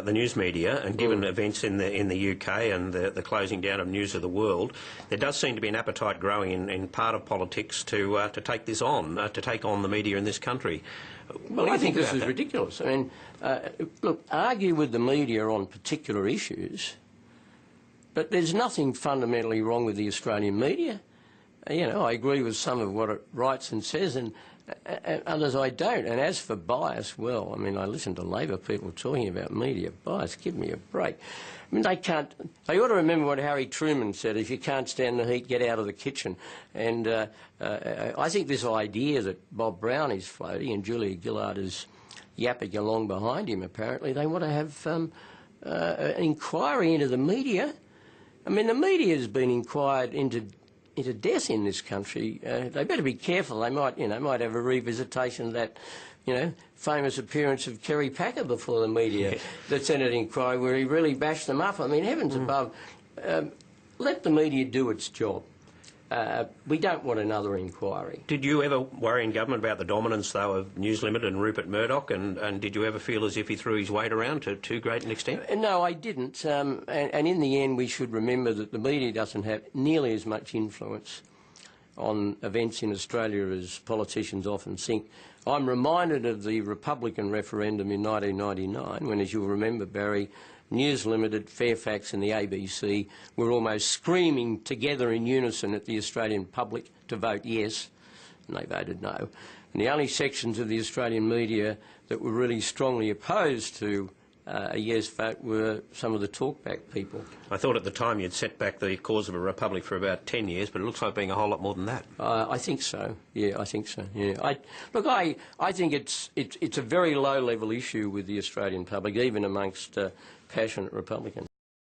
the news media, and given events in the UK and the closing down of News of the World, there does seem to be an appetite growing in part of politics to take this on, to take on the media in this country. Well, I think this is ridiculous. I mean, look, argue with the media on particular issues, but there's nothing fundamentally wrong with the Australian media. You know, I agree with some of what it writes and says, and others I don't. And as for bias, well, I mean, I listen to Labor people talking about media bias. Give me a break. I mean, they ought to remember what Harry Truman said: if you can't stand the heat, get out of the kitchen. And I think this idea that Bob Brown is floating and Julia Gillard is yapping along behind him, apparently, they want to have an inquiry into the media. I mean, the media has been inquired into death in this country. They better be careful. They might, might have a revisitation of that, famous appearance of Kerry Packer before the media, the Senate inquiry, where he really bashed them up. I mean, heavens above, let the media do its job. We don't want another inquiry. Did you ever worry in government about the dominance, though, of News Limited and Rupert Murdoch, and did you ever feel as if he threw his weight around to too great an extent? No, I didn't. And in the end, we should remember that the media doesn't have nearly as much influence on events in Australia as politicians often think. I'm reminded of the Republican referendum in 1999, when, as you'll remember, Barry, News Limited, Fairfax and the ABC were almost screaming together in unison at the Australian public to vote yes, and they voted no. And the only sections of the Australian media that were really strongly opposed to a yes vote were some of the talkback people. I thought at the time you'd set back the cause of a republic for about 10 years, but it looks like being a whole lot more than that. I think so. Yeah, I think so. Yeah. I think it's a very low-level issue with the Australian public, even amongst passionate Republicans.